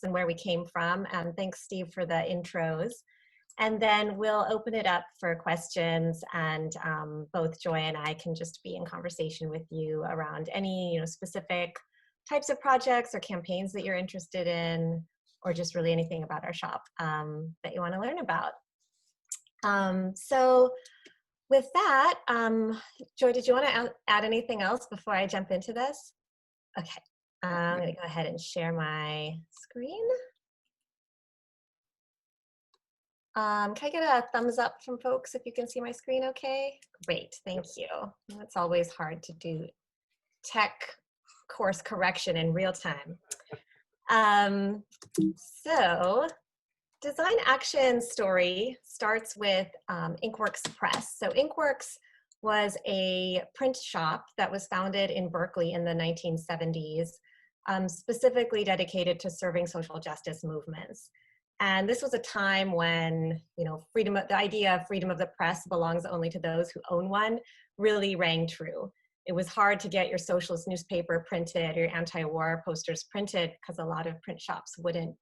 and where we came from. Thanks, Steve, for the intros. And then we'll open it up for questions, and both Joy and I can just be in conversation with you around any specific types of projects or campaigns that you're interested in, or just really anything about our shop that you want to learn about. So with that, Joy, did you want to add anything else before I jump into this? Okay, I'm going to go ahead and share my screen. Can I get a thumbs up from folks if you can see my screen okay? Great, thank you. It's always hard to do tech course correction in real time. So Design Action story starts with Inkworks Press. So Inkworks was a print shop that was founded in Berkeley in the 1970s, specifically dedicated to serving social justice movements. And this was a time when, the idea of freedom of the press belongs only to those who own one really rang true. It was hard to get your socialist newspaper printed or your anti-war posters printed because a lot of print shops wouldn't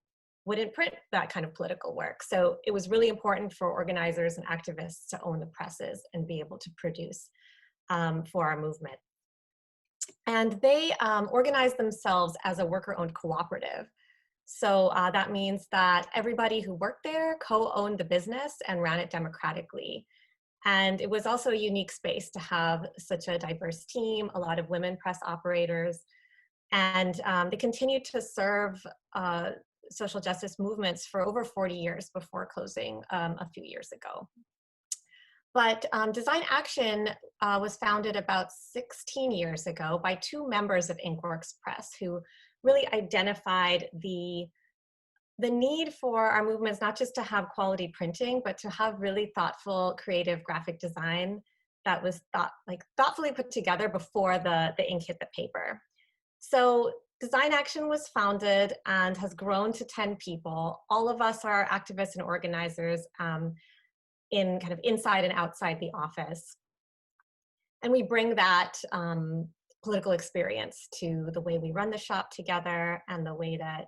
print that kind of political work. So it was really important for organizers and activists to own the presses and be able to produce for our movement. And they organized themselves as a worker-owned cooperative. So that means that everybody who worked there co-owned the business and ran it democratically. And it was also a unique space to have such a diverse team, a lot of women press operators, and they continued to serve social justice movements for over 40 years before closing a few years ago. But Design Action was founded about 16 years ago by two members of Inkworks Press who really identified the need for our movements not just to have quality printing, but to have really thoughtful, creative graphic design that was thoughtfully put together before the ink hit the paper. So Design Action was founded and has grown to 10 people. All of us are activists and organizers in kind of inside and outside the office. And we bring that political experience to the way we run the shop together and the way that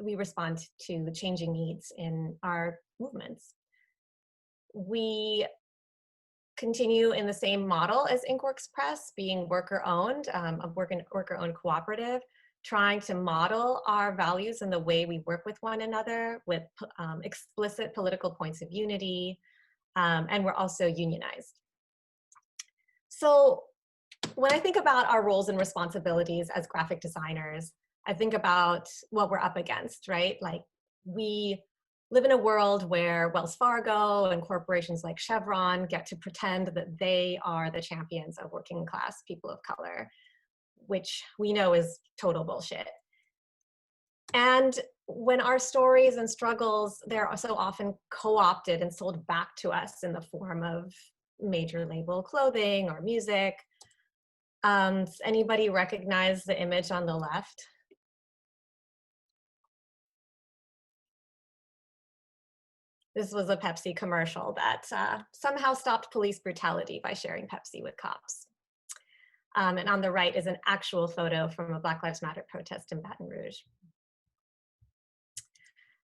we respond to the changing needs in our movements. We continue in the same model as Inkworks Press, being worker-owned, a worker-owned cooperative, trying to model our values and the way we work with one another with explicit political points of unity, and we're also unionized. So when I think about our roles and responsibilities as graphic designers, I think about what we're up against, right? Like, we live in a world where Wells Fargo and corporations like Chevron get to pretend that they are the champions of working class people of color, which we know is total bullshit. And when our stories and struggles, they're so often co-opted and sold back to us in the form of major label clothing or music. Anybody recognize the image on the left? This was a Pepsi commercial that somehow stopped police brutality by sharing Pepsi with cops. And on the right is an actual photo from a Black Lives Matter protest in Baton Rouge.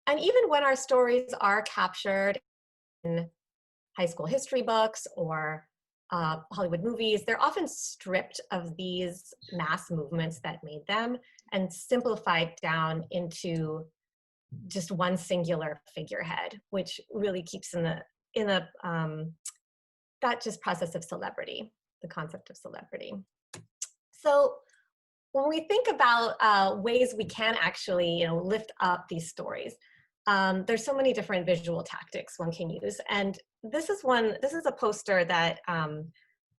And even when our stories are captured in high school history books or Hollywood movies, they're often stripped of these mass movements that made them and simplified down into just one singular figurehead, which really keeps in the that just process of celebrity, the concept of celebrity. So when we think about ways we can actually lift up these stories, there's so many different visual tactics one can use. And this is a poster that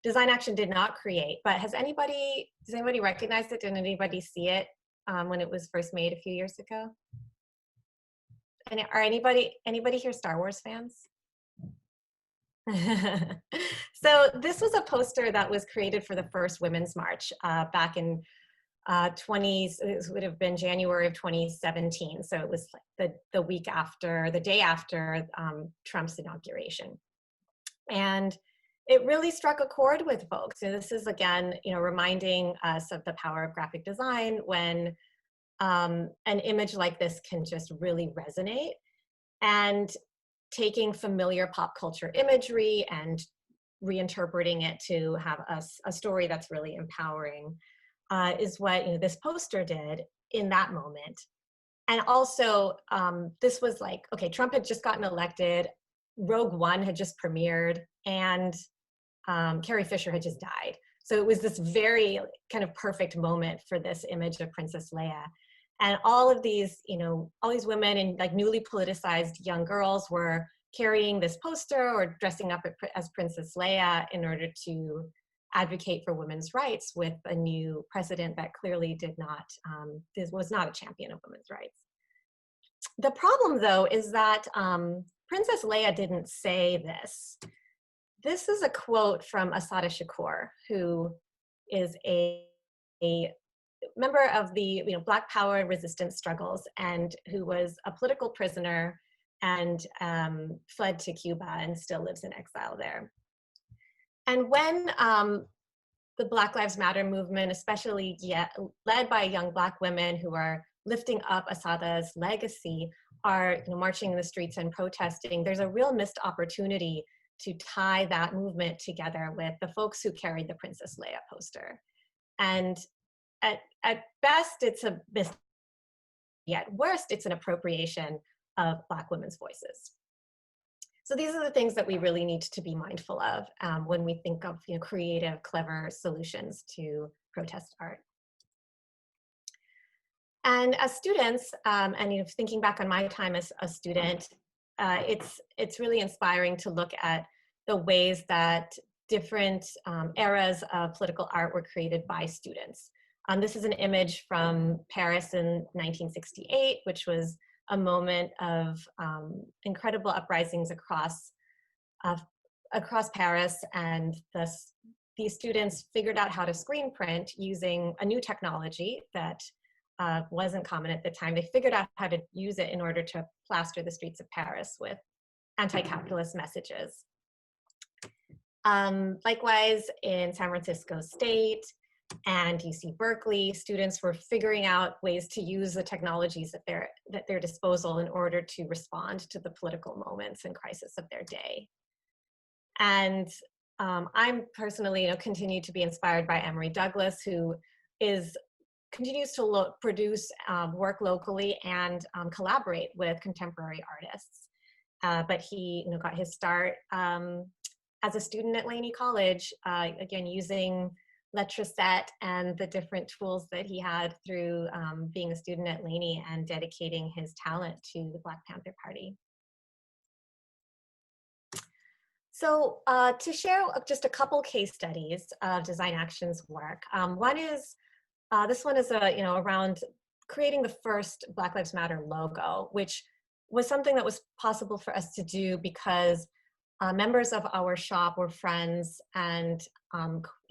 Design Action did not create, but does anybody recognize it? Did anybody see it when it was first made a few years ago? And are anybody here Star Wars fans? So this was a poster that was created for the first Women's March back in it would have been January of 2017. So it was like the day after Trump's inauguration. And it really struck a chord with folks. And this is, again, reminding us of the power of graphic design when an image like this can just really resonate. And taking familiar pop culture imagery and reinterpreting it to have a story that's really empowering is what this poster did in that moment. And also, this was like, okay, Trump had just gotten elected, Rogue One had just premiered, and Carrie Fisher had just died. So it was this very kind of perfect moment for this image of Princess Leia. And all of these, all these women and like newly politicized young girls were carrying this poster or dressing up as Princess Leia in order to advocate for women's rights with a new president that clearly did not, this was not a champion of women's rights. The problem though is that Princess Leia didn't say this. This is a quote from Assata Shakur, who is a member of the Black Power resistance struggles and who was a political prisoner and fled to Cuba and still lives in exile there. And when the Black Lives Matter movement, especially led by young Black women who are lifting up Assata's legacy, are marching in the streets and protesting, there's a real missed opportunity to tie that movement together with the folks who carried the Princess Leia poster. And at best, it's a mistake. At worst, it's an appropriation of Black women's voices. So these are the things that we really need to be mindful of when we think of creative, clever solutions to protest art. And as students, and thinking back on my time as a student, it's really inspiring to look at the ways that different eras of political art were created by students. This is an image from Paris in 1968, which was a moment of incredible uprisings across Paris, and these students figured out how to screen print using a new technology that wasn't common at the time. They figured out how to use it in order to plaster the streets of Paris with anti-capitalist messages. Likewise, in San Francisco State and UC Berkeley, students were figuring out ways to use the technologies at their disposal in order to respond to the political moments and crisis of their day. And I'm personally, continue to be inspired by Emory Douglas, who continues to produce work locally and collaborate with contemporary artists. But he got his start as a student at Laney College, again, using Letraset and the different tools that he had through being a student at Laney and dedicating his talent to the Black Panther Party. So to share just a couple case studies of Design Action's work. One is, this one is around creating the first Black Lives Matter logo, which was something that was possible for us to do because members of our shop were friends and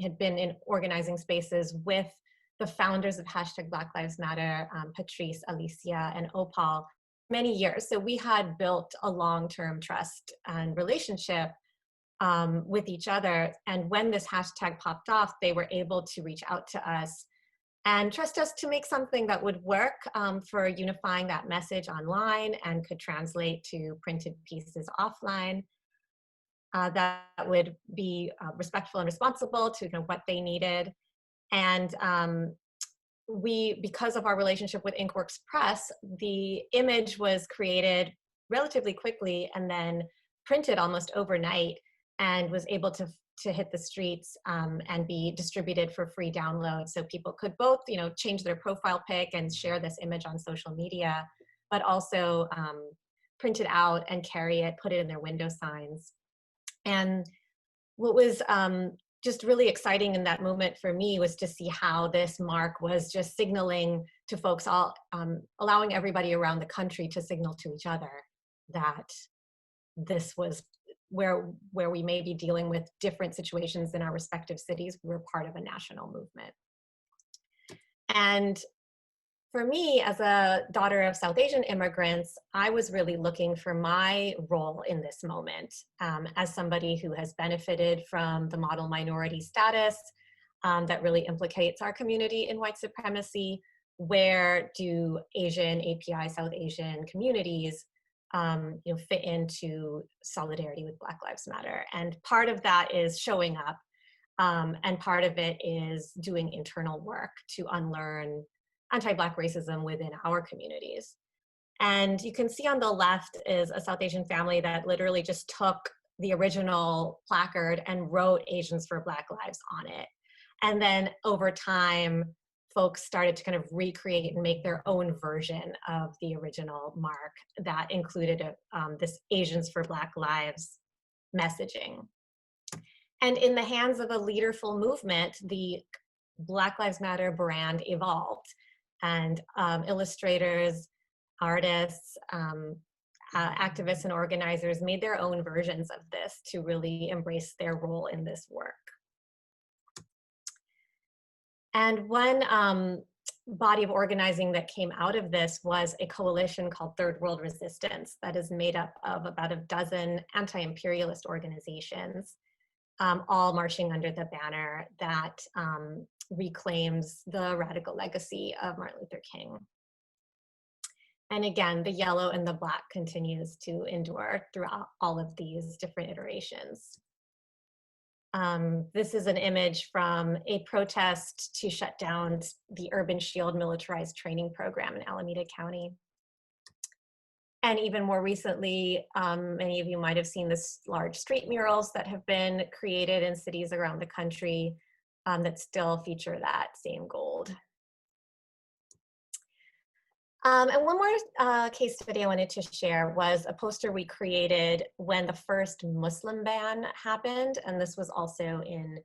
had been in organizing spaces with the founders of #Black Lives Matter, Patrice, Alicia, and Opal, many years. So we had built a long-term trust and relationship with each other. And when this hashtag popped off, they were able to reach out to us and trust us to make something that would work for unifying that message online and could translate to printed pieces offline. That would be respectful and responsible to what they needed. And because of our relationship with Inkworks Press, the image was created relatively quickly and then printed almost overnight and was able to hit the streets and be distributed for free download. So people could both change their profile pic and share this image on social media, but also print it out and carry it, put it in their window signs. And what was just really exciting in that moment for me was to see how this mark was just signaling to folks, all allowing everybody around the country to signal to each other that this was where we may be dealing with different situations in our respective cities. We were part of a national movement. And for me, as a daughter of South Asian immigrants, I was really looking for my role in this moment as somebody who has benefited from the model minority status that really implicates our community in white supremacy, where do Asian, API, South Asian communities fit into solidarity with Black Lives Matter? And part of that is showing up, and part of it is doing internal work to unlearn anti-Black racism within our communities. And you can see on the left is a South Asian family that literally just took the original placard and wrote Asians for Black Lives on it. And then over time, folks started to kind of recreate and make their own version of the original mark that included this Asians for Black Lives messaging. And in the hands of a leaderful movement, the Black Lives Matter brand evolved. And illustrators, artists, activists, and organizers made their own versions of this to really embrace their role in this work. And one body of organizing that came out of this was a coalition called Third World Resistance that is made up of about a dozen anti-imperialist organizations, all marching under the banner that reclaims the radical legacy of Martin Luther King. And again, the yellow and the Black continues to endure throughout all of these different iterations. This is an image from a protest to shut down the Urban Shield militarized training program in Alameda County. And even more recently, many of you might have seen this large street murals that have been created in cities around the country that still feature that same gold. And one more case study I wanted to share was a poster we created when the first Muslim ban happened. And this was also in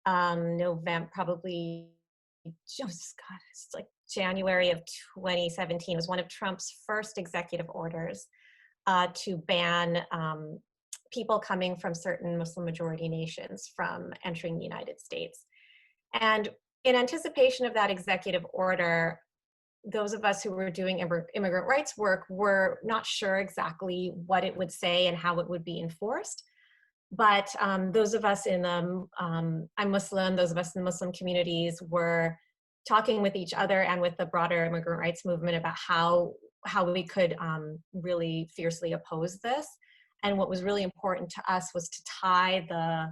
November, probably just, God, it's like January of 2017. It was one of Trump's first executive orders to ban people coming from certain Muslim majority nations from entering the United States. And in anticipation of that executive order, those of us who were doing immigrant rights work were not sure exactly what it would say and how it would be enforced. But those of us in the, I'm Muslim, those of us in the Muslim communities were talking with each other and with the broader immigrant rights movement about how we could really fiercely oppose this. And what was really important to us was to tie the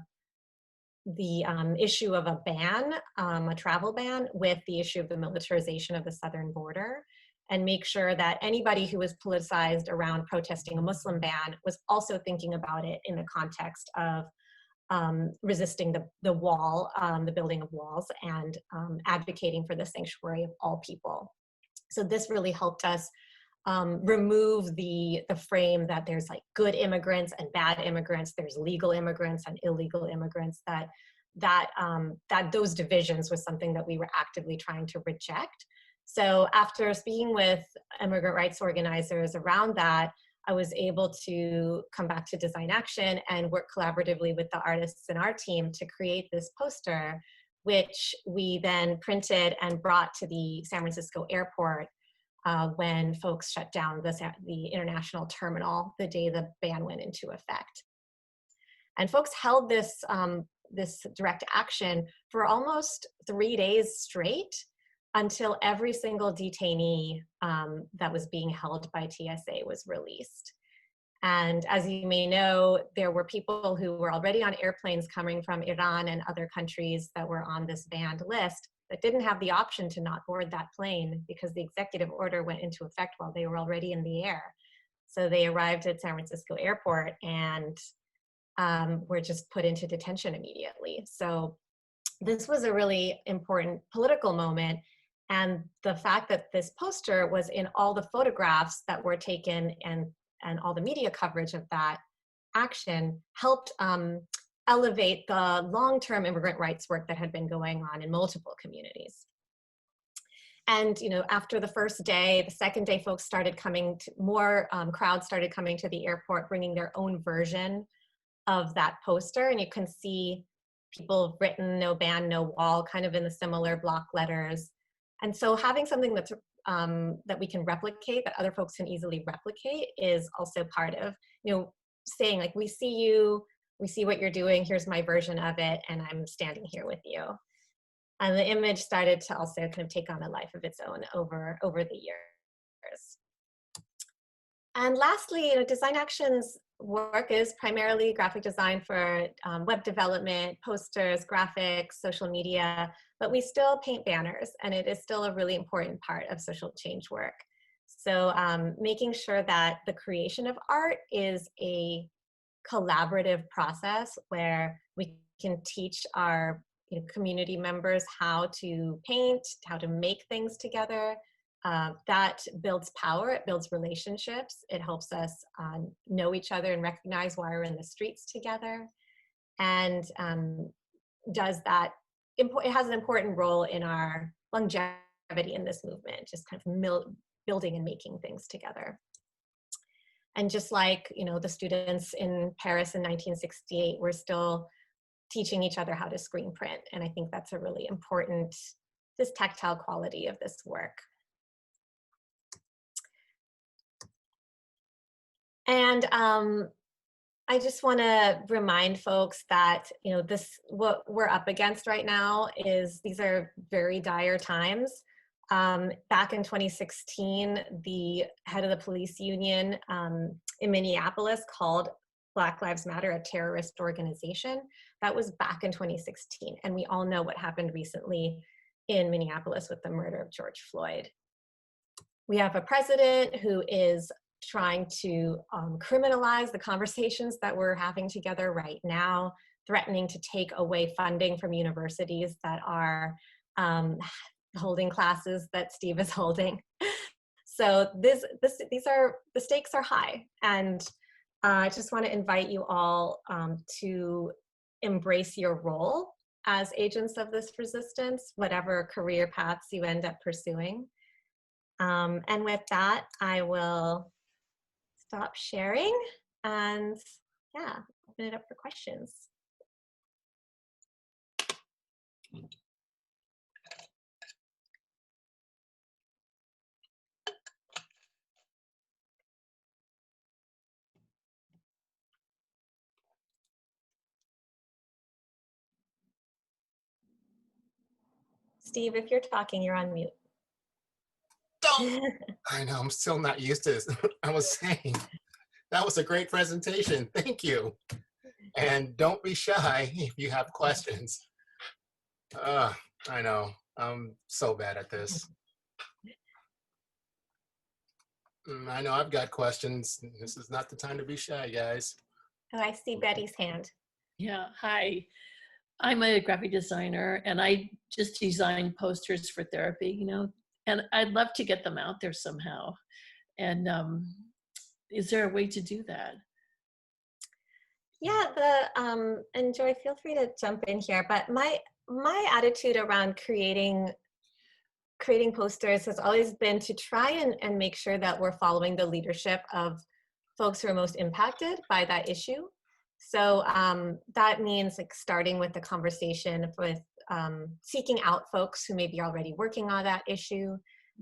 issue of a ban, a travel ban, with the issue of the militarization of the southern border, and make sure that anybody who was politicized around protesting a Muslim ban was also thinking about it in the context of resisting the wall, the building of walls, and advocating for the sanctuary of all people. So this really helped us remove the frame that there's like good immigrants and bad immigrants, there's legal immigrants and illegal immigrants, that those divisions was something that we were actively trying to reject. So after speaking with immigrant rights organizers around that, I was able to come back to Design Action and work collaboratively with the artists in our team to create this poster, which we then printed and brought to the San Francisco airport when folks shut down the international terminal the day the ban went into effect. And folks held this, this direct action for almost 3 days straight until every single detainee that was being held by TSA was released. And as you may know, there were people who were already on airplanes coming from Iran and other countries that were on this banned list that didn't have the option to not board that plane because the executive order went into effect while they were already in the air. So they arrived at San Francisco airport and were just put into detention immediately. So this was a really important political moment. And the fact that this poster was in all the photographs that were taken and all the media coverage of that action helped elevate the long-term immigrant rights work that had been going on in multiple communities. And after the first day, the second day, folks started coming, more crowds started coming to the airport, bringing their own version of that poster. And you can see people have written "No ban, no wall" kind of in the similar block letters. And so having something that's that we can replicate, that other folks can easily replicate, is also part of saying like, we see you, we see what you're doing, here's my version of it, and I'm standing here with you. And the image started to also kind of take on a life of its own over the years. And lastly, Design Action's work is primarily graphic design for web development, posters, graphics, social media, but we still paint banners, and it is still a really important part of social change work. So making sure that the creation of art is a collaborative process where we can teach our community members how to paint, how to make things together. That builds power, it builds relationships, it helps us know each other and recognize why we're in the streets together, and does that, it has an important role in our longevity in this movement, just kind of building and making things together. And just like the students in Paris in 1968, we're still teaching each other how to screen print, and I think that's a really important, this tactile quality of this work. And I just want to remind folks that what we're up against right now is, these are very dire times. Back in 2016, the head of the police union in Minneapolis called Black Lives Matter a terrorist organization. That was back in 2016, and we all know what happened recently in Minneapolis with the murder of George Floyd. We have a president who is trying to criminalize the conversations that we're having together right now, threatening to take away funding from universities that are holding classes that Steve is holding. So the stakes are high, and I just want to invite you all to embrace your role as agents of this resistance, whatever career paths you end up pursuing. And with that, I will stop sharing and open it up for questions. Steve, if you're talking, you're on mute. I know, I'm still not used to this. I was saying, that was a great presentation. Thank you. And don't be shy if you have questions. I know, I'm so bad at this. I know I've got questions. This is not the time to be shy, guys. Oh, I see Betty's hand. Yeah, hi. I'm a graphic designer, and I just design posters for therapy, and I'd love to get them out there somehow. And is there a way to do that? Yeah, and Joy, feel free to jump in here, but my attitude around creating posters has always been to try and make sure that we're following the leadership of folks who are most impacted by that issue. So that means like starting with the conversation with seeking out folks who may be already working on that issue,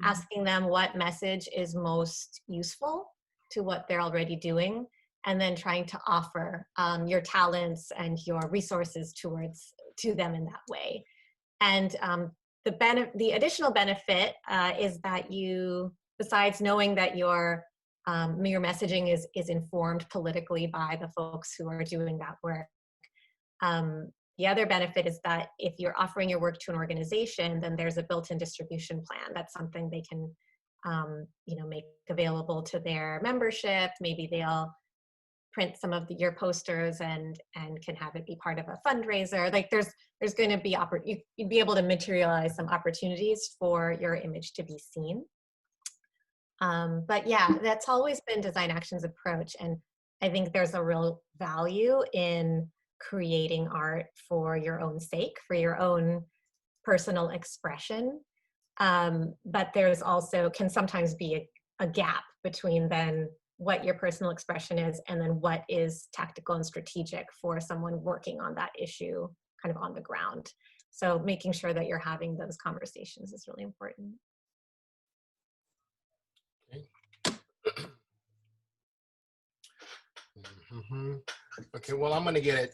asking them what message is most useful to what they're already doing, and then trying to offer your talents and your resources to them in that way. And the additional benefit is that you, besides knowing that your messaging is informed politically by the folks who are doing that work, the other benefit is that if you're offering your work to an organization, then there's a built-in distribution plan. That's something they can make available to their membership. Maybe they'll print some of your posters and can have it be part of a fundraiser. Like there's going to be you'd be able to materialize some opportunities for your image to be seen. But yeah, that's always been Design Action's approach, and I think there's a real value in creating art for your own sake, for your own personal expression. But there's also can sometimes be a gap between then what your personal expression is and then what is tactical and strategic for someone working on that issue kind of on the ground. So making sure that you're having those conversations is really important. Okay. Okay, well, I'm going to get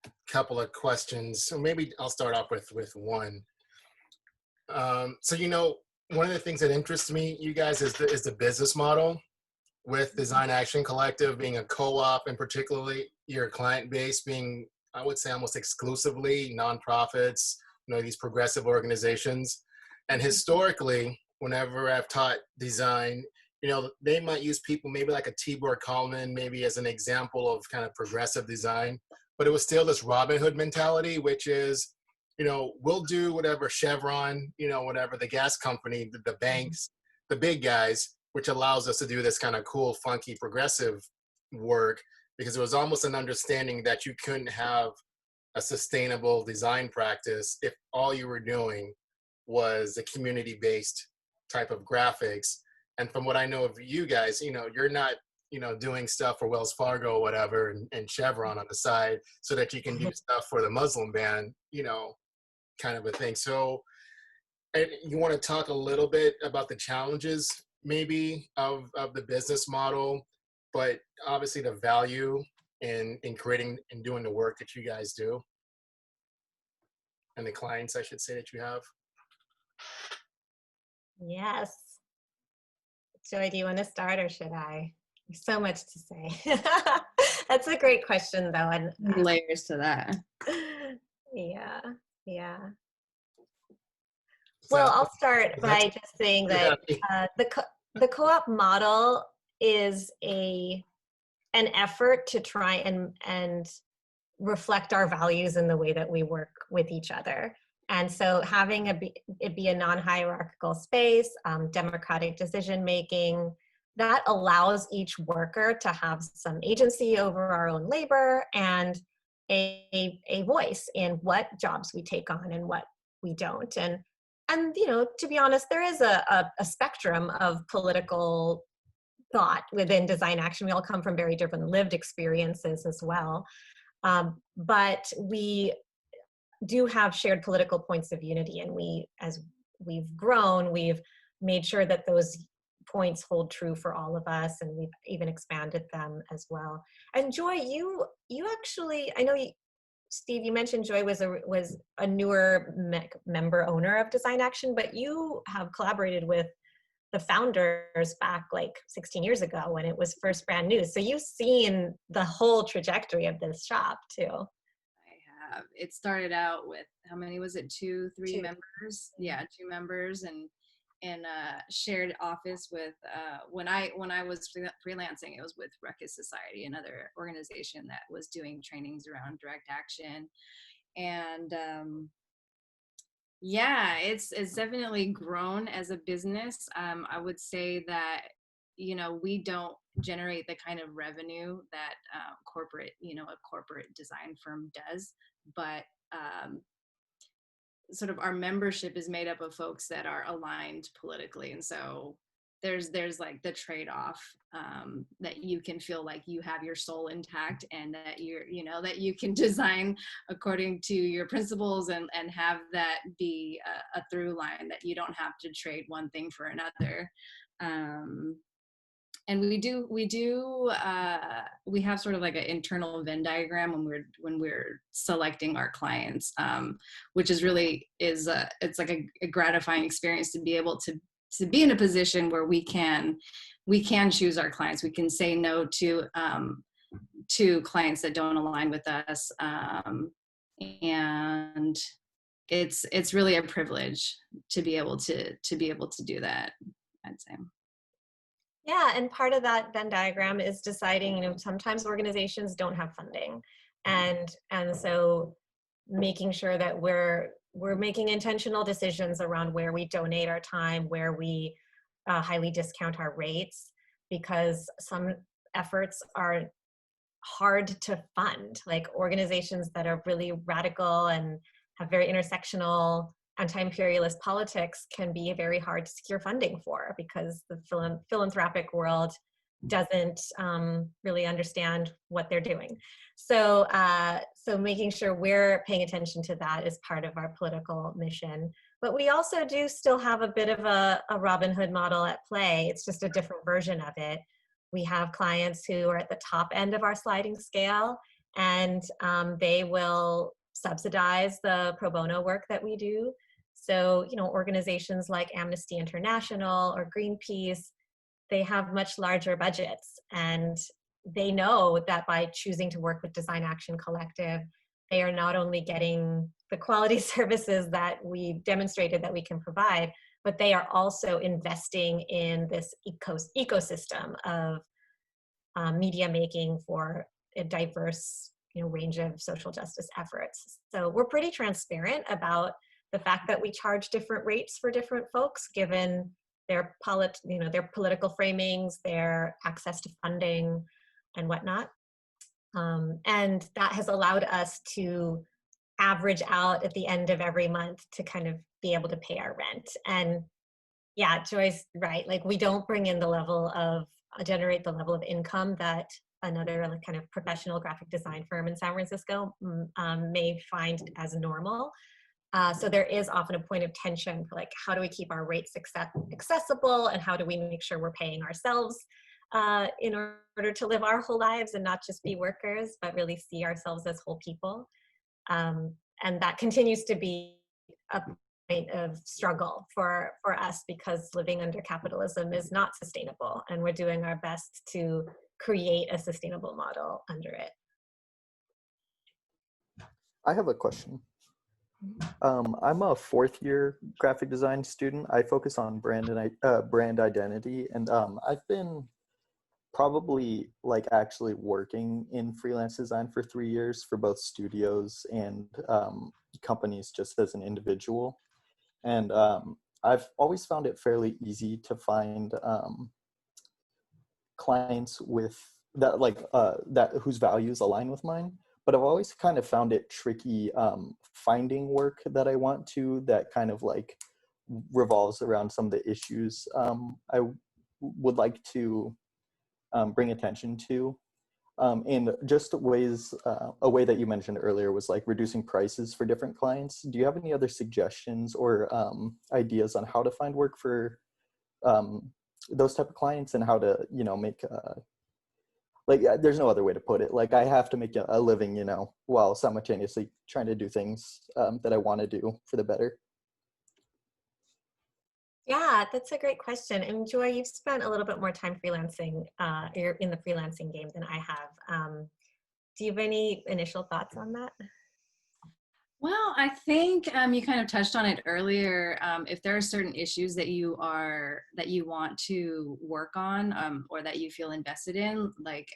a couple of questions. So maybe I'll start off with one. So, one of the things that interests me, you guys, is the business model with Design Action Collective being a co-op, and particularly your client base being, I would say, almost exclusively nonprofits, these progressive organizations. And historically, whenever I've taught design, they might use people maybe like a Tibor Kalman, maybe as an example of kind of progressive design, but it was still this Robin Hood mentality, which is, we'll do whatever Chevron, whatever the gas company, the banks, the big guys, which allows us to do this kind of cool, funky, progressive work, because it was almost an understanding that you couldn't have a sustainable design practice if all you were doing was a community-based type of graphics. And from what I know of you guys, you're not, doing stuff for Wells Fargo or whatever and Chevron on the side so that you can do stuff for the Muslim ban, kind of a thing. So you want to talk a little bit about the challenges maybe of the business model, but obviously the value in creating and doing the work that you guys do, and the clients, I should say, that you have. Yes. Joy, do you want to start or should I? There's so much to say. That's a great question, though. And layers to that. yeah. Well, I'll start by just saying that the co-op model is an effort to try and reflect our values in the way that we work with each other. And so having it be a non-hierarchical space, democratic decision-making, that allows each worker to have some agency over our own labor and a voice in what jobs we take on and what we don't. And to be honest, there is a spectrum of political thought within design action. We all come from very different lived experiences as well. But we do have shared political points of unity, and as we've grown, we've made sure that those points hold true for all of us, and we've even expanded them as well. And Joy, you actually, I know Steve, you mentioned Joy was a newer member owner of Design Action, but you have collaborated with the founders back like 16 years ago when it was first brand new. So you've seen the whole trajectory of this shop too. I have. It started out with, how many was it? Two members? Yeah, 2 members, and in a shared office with, when I was freelancing, it was with Ruckus Society, another organization that was doing trainings around direct action. And yeah, it's definitely grown as a business. I would say that, we don't generate the kind of revenue that a corporate design firm does, but sort of our membership is made up of folks that are aligned politically. And so there's like the trade-off, that you can feel like you have your soul intact, and that that you can design according to your principles, and have that be a through line, that you don't have to trade one thing for another. And we have sort of like an internal Venn diagram when we're selecting our clients, which is really it's like a gratifying experience to be able to be in a position where we can choose our clients. We can say no to clients that don't align with us, and it's really a privilege to be able to do that, I'd say. Yeah, and part of that Venn diagram is deciding, sometimes organizations don't have funding, and so making sure that we're making intentional decisions around where we donate our time, where we highly discount our rates, because some efforts are hard to fund, like organizations that are really radical and have very intersectional anti-imperialist politics can be very hard to secure funding for, because the philanthropic world doesn't really understand what they're doing. So making sure we're paying attention to that is part of our political mission. But we also do still have a bit of a Robin Hood model at play. It's just a different version of it. We have clients who are at the top end of our sliding scale, and they will subsidize the pro bono work that we do. So, you know, organizations like Amnesty International or Greenpeace, they have much larger budgets, and they know that by choosing to work with Design Action Collective, they are not only getting the quality services that we demonstrated that we can provide, but they are also investing in this ecosystem of media making for a diverse, you know, range of social justice efforts. So we're pretty transparent about the fact that we charge different rates for different folks, given their their political framings, their access to funding, and whatnot. And that has allowed us to average out at the end of every month to kind of be able to pay our rent. And yeah, Joy's right. Like, we don't bring in the level of generate the level of income that another like kind of professional graphic design firm in San Francisco may find as normal. So there is often a point of tension for like, how do we keep our rates accessible, and how do we make sure we're paying ourselves in order to live our whole lives and not just be workers, but really see ourselves as whole people. And that continues to be a point of struggle for us, because living under capitalism is not sustainable, and we're doing our best to create a sustainable model under it. I have a question. I'm a fourth year graphic design student. I focus on brand identity, and I've been probably like actually working in freelance design for 3 years for both studios and companies just as an individual. And I've always found it fairly easy to find clients with that, like that whose values align with mine. But I've always kind of found it tricky finding work that I want to, that kind of like revolves around some of the issues I would like to bring attention to. And just ways, a way that you mentioned earlier was like reducing prices for different clients. Do you have any other suggestions or ideas on how to find work for those type of clients, and how to, you know, make like, there's no other way to put it. Like, I have to make a living, you know, while simultaneously trying to do things that I want to do for the better. Yeah, that's a great question. And Joy, you've spent a little bit more time freelancing, you're in the freelancing game than I have. Do you have any initial thoughts on that? Well, I think you kind of touched on it earlier. If there are certain issues that you want to work on, or that you feel invested in, like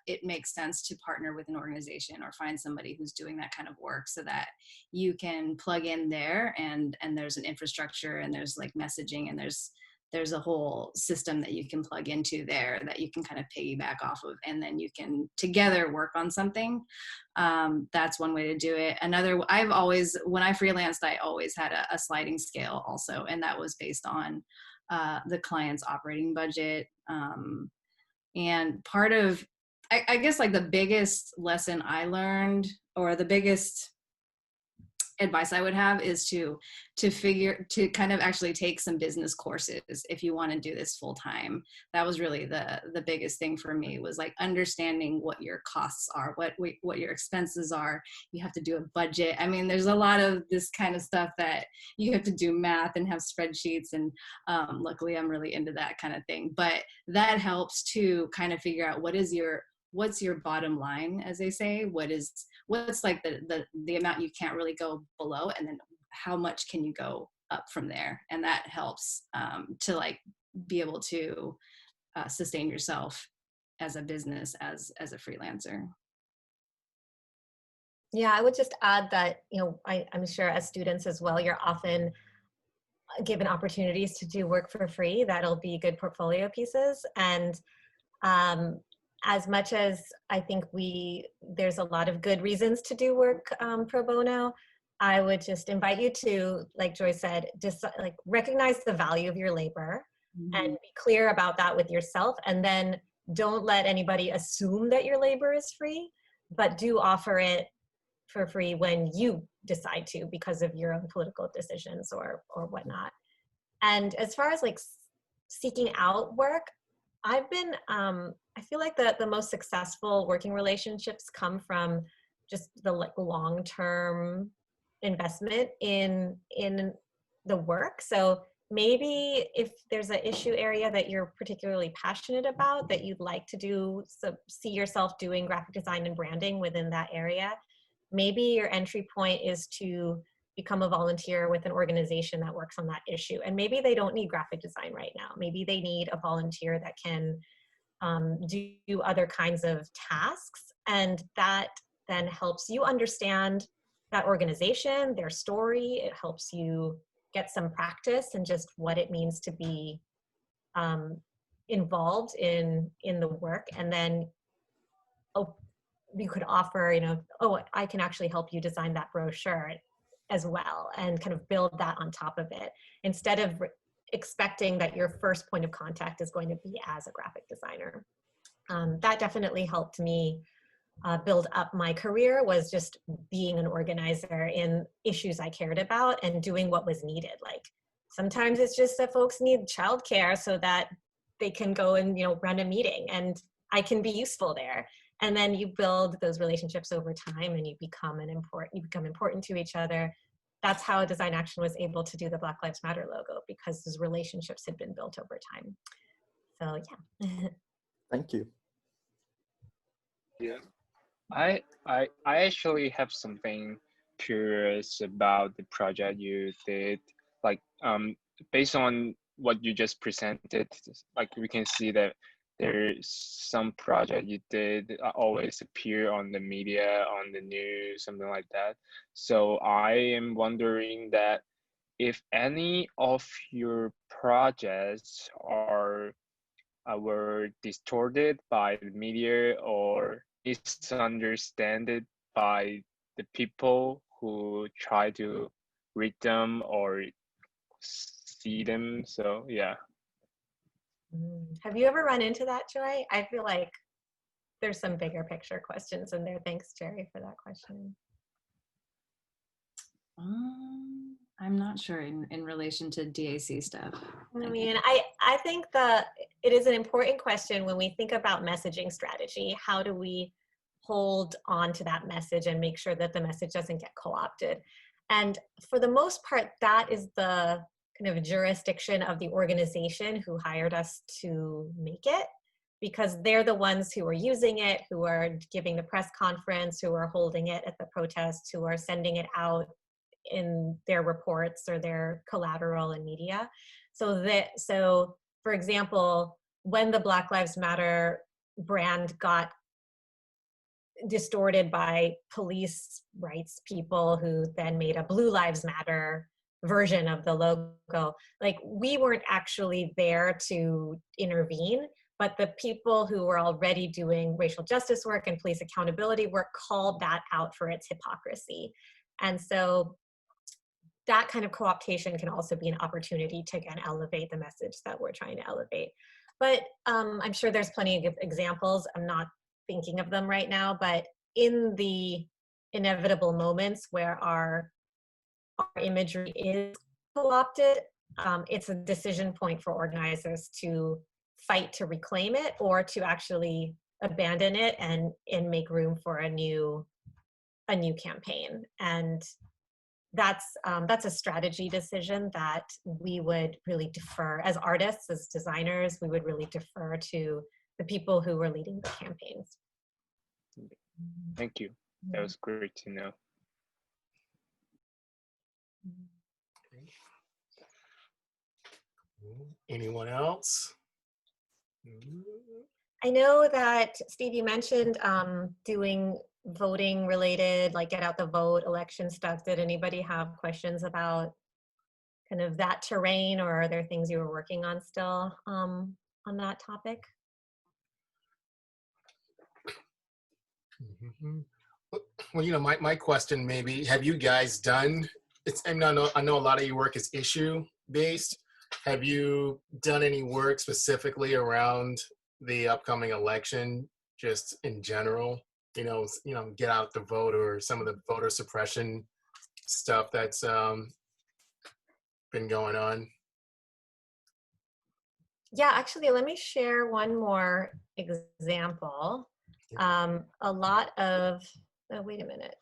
it makes sense to partner with an organization or find somebody who's doing that kind of work, so that you can plug in there, and there's an infrastructure, and there's like messaging, and there's a whole system that you can plug into there that you can kind of piggyback off of, and then you can together work on something. That's one way to do it. Another, when I freelanced, I always had a sliding scale also, and that was based on the client's operating budget. And part of, I guess like the biggest lesson I learned, or the biggest advice I would have, is to kind of actually take some business courses if you want to do this full time. That was really the biggest thing for me, was like understanding what your costs are, what your expenses are. You have to do a budget. I mean, there's a lot of this kind of stuff that you have to do math and have spreadsheets, and luckily I'm really into that kind of thing. But that helps to kind of figure out what's your bottom line, as they say. What's like the amount you can't really go below, and then how much can you go up from there. And that helps to like be able to sustain yourself as a business, as a freelancer. Yeah, I would just add that, you know, I'm sure as students as well, you're often given opportunities to do work for free that'll be good portfolio pieces. And as much as I think there's a lot of good reasons to do work pro bono, I would just invite you to, like Joy said, just like recognize the value of your labor, and be clear about that with yourself. And then don't let anybody assume that your labor is free, but do offer it for free when you decide to, because of your own political decisions or whatnot. And as far as like seeking out work, I've been, I feel like the most successful working relationships come from just the like long-term investment in the work. So maybe if there's an issue area that you're particularly passionate about, that you'd like to do, so see yourself doing graphic design and branding within that area, maybe your entry point is to become a volunteer with an organization that works on that issue. And maybe they don't need graphic design right now. Maybe they need a volunteer that can do other kinds of tasks. And that then helps you understand that organization, their story. It helps you get some practice and just what it means to be involved in the work. And then you could offer, oh, I can actually help you design that brochure as well, and kind of build that on top of it, instead of expecting that your first point of contact is going to be as a graphic designer. That definitely helped me build up my career, was just being an organizer in issues I cared about and doing what was needed. Like sometimes it's just that folks need childcare so that they can go and run a meeting, and I can be useful there. And then you build those relationships over time, and you become important to each other. That's how Design Action was able to do the Black Lives Matter logo, because those relationships had been built over time. So yeah. Thank you. Yeah, I actually have something curious about the project you did. Like based on what you just presented, like we can see that there's some project you did always appear on the media, on the news, something like that. So I am wondering that if any of your projects were distorted by the media or misunderstood by the people who try to read them or see them. So yeah. Have you ever run into that, Joy? I feel like there's some bigger picture questions in there. Thanks, Jerry, for that question. I'm not sure in relation to DAC stuff. I mean, I think it is an important question when we think about messaging strategy. How do we hold on to that message and make sure that the message doesn't get co-opted? And for the most part, that is the kind of jurisdiction of the organization who hired us to make it, because they're the ones who are using it, who are giving the press conference, who are holding it at the protests, who are sending it out in their reports or their collateral and media. So for example, when the Black Lives Matter brand got distorted by police rights people who then made a Blue Lives Matter version of the logo, like we weren't actually there to intervene, but the people who were already doing racial justice work and police accountability work called that out for its hypocrisy. And so that kind of co-optation can also be an opportunity to, again, elevate the message that we're trying to elevate. But I'm sure there's plenty of examples. I'm not thinking of them right now, but in the inevitable moments where our imagery is co-opted, it's a decision point for organizers to fight to reclaim it or to actually abandon it and make room for a new campaign. And that's a strategy decision that we would really defer as artists, as designers. We would really defer to the people who were leading the campaigns. Thank you. That was great to know. Anyone else? I know that, Steve, you mentioned doing voting related, like get out the vote, election stuff. Did anybody have questions about kind of that terrain, or are there things you were working on still on that topic? Well, my question maybe, have you guys done, I know a lot of your work is issue based. Have you done any work specifically around the upcoming election, just in general? Get out the vote or some of the voter suppression stuff that's been going on. Yeah, actually, let me share one more example. A lot of, oh, wait a minute,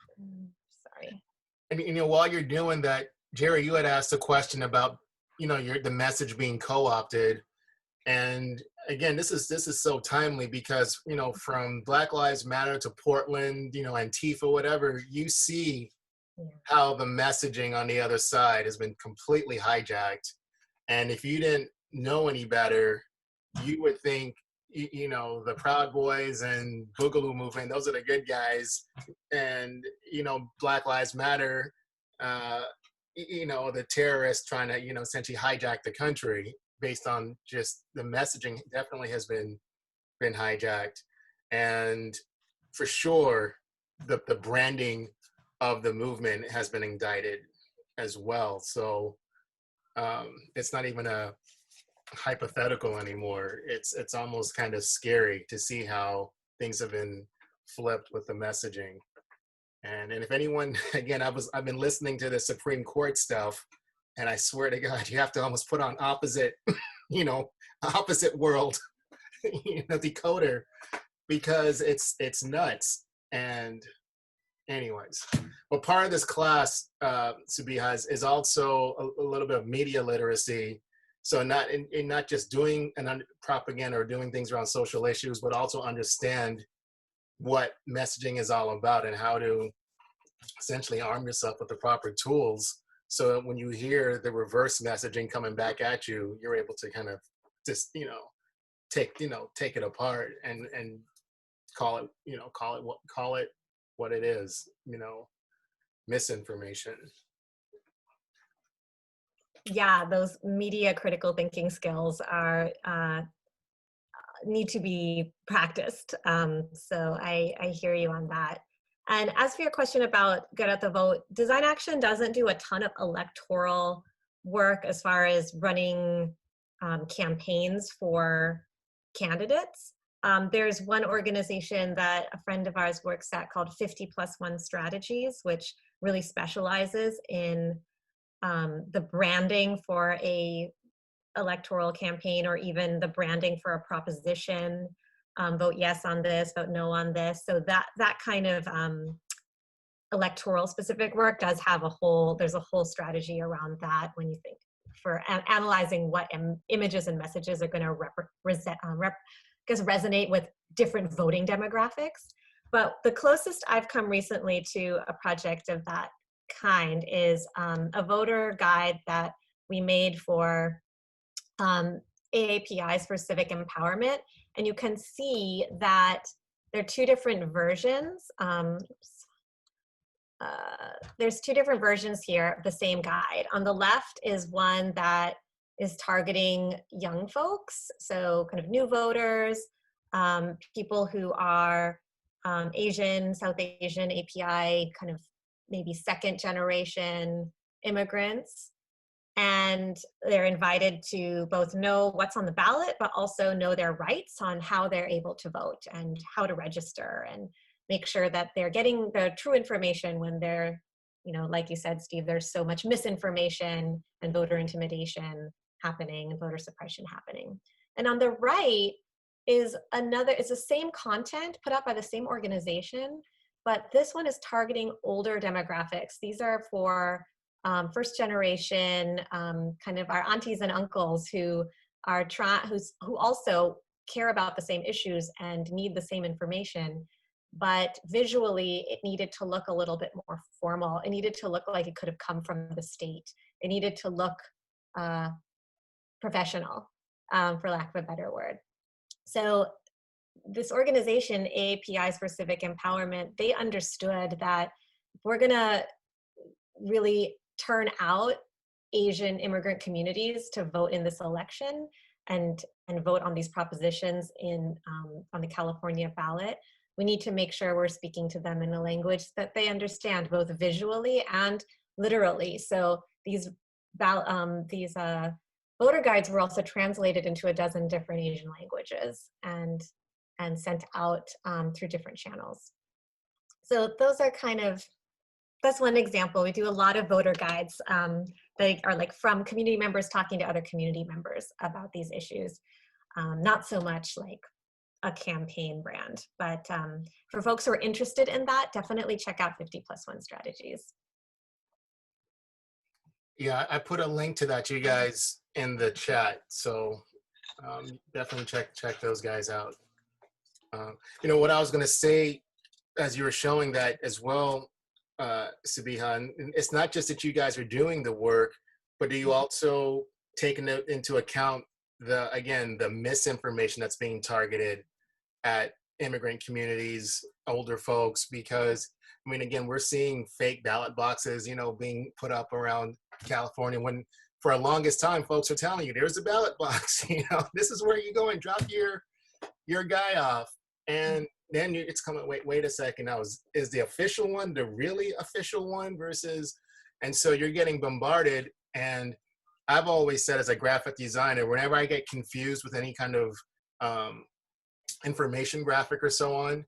sorry. And while you're doing that, Jerry, you had asked a question about, the message being co-opted. And again, this is so timely because, from Black Lives Matter to Portland, Antifa, whatever, you see how the messaging on the other side has been completely hijacked. And if you didn't know any better, you would think, the Proud Boys and Boogaloo movement, those are the good guys. And, Black Lives Matter, the terrorists trying to, essentially hijack the country based on just the messaging definitely has been hijacked. And for sure, the branding of the movement has been indicted as well. So it's not even a hypothetical anymore. It's almost kind of scary to see how things have been flipped with the messaging. And if anyone, again, I've been listening to the Supreme Court stuff, and I swear to God, you have to almost put on opposite, opposite world, decoder, because it's nuts. And anyways, but part of this class, Sabiha, is also a little bit of media literacy. So not just doing propaganda or doing things around social issues, but also understand what messaging is all about and how to essentially arm yourself with the proper tools so that when you hear the reverse messaging coming back at you, you're able to kind of just, take it apart and call it what it is, misinformation. Yeah, those media critical thinking skills are need to be practiced. So I hear you on that. And as for your question about Get Out the Vote, Design Action doesn't do a ton of electoral work as far as running campaigns for candidates. There's one organization that a friend of ours works at called 50+1 Strategies, which really specializes in the branding for a electoral campaign, or even the branding for a proposition, vote yes on this, vote no on this. So that kind of electoral specific work does have there's a whole strategy around that when you think for analyzing what images and messages are going to resonate with different voting demographics. But the closest I've come recently to a project of that kind is a voter guide that we made for AAPIs for civic empowerment. And you can see that there are two different versions. There's two different versions here of the same guide. On the left is one that is targeting young folks, so kind of new voters, people who are Asian, South Asian, API, kind of maybe second generation immigrants. And they're invited to both know what's on the ballot, but also know their rights on how they're able to vote and how to register, and make sure that they're getting the true information when they're, like you said, Steve, there's so much misinformation and voter intimidation happening and voter suppression happening. And on the right is it's the same content put out by the same organization, but this one is targeting older demographics. These are for first generation, kind of our aunties and uncles who are who also care about the same issues and need the same information, but visually it needed to look a little bit more formal. It needed to look like it could have come from the state. It needed to look professional, for lack of a better word. So this organization, AAPIs for Civic Empowerment, they understood that if we're gonna really turn out Asian immigrant communities to vote in this election and vote on these propositions on the California ballot, we need to make sure we're speaking to them in a language that they understand, both visually and literally. So these voter guides were also translated into a dozen different Asian languages and sent out through different channels. So those are that's one example. We do a lot of voter guides that are like from community members talking to other community members about these issues. Not so much like a campaign brand, but for folks who are interested in that, definitely check out 50+1 Strategies. Yeah, I put a link to that, you guys, in the chat. So definitely check those guys out. You know, what I was going to say as you were showing that as well, Sabiha, and it's not just that you guys are doing the work, but do you also take into account the misinformation that's being targeted at immigrant communities, older folks? Because I mean, again, we're seeing fake ballot boxes, you know, being put up around California when for a longest time folks are telling you there's a ballot box, you know, this is where you go and drop your guy off. And then it's coming, wait a second, now is the official one the really official one versus, and so you're getting bombarded. And I've always said as a graphic designer, whenever I get confused with any kind of information graphic or so on,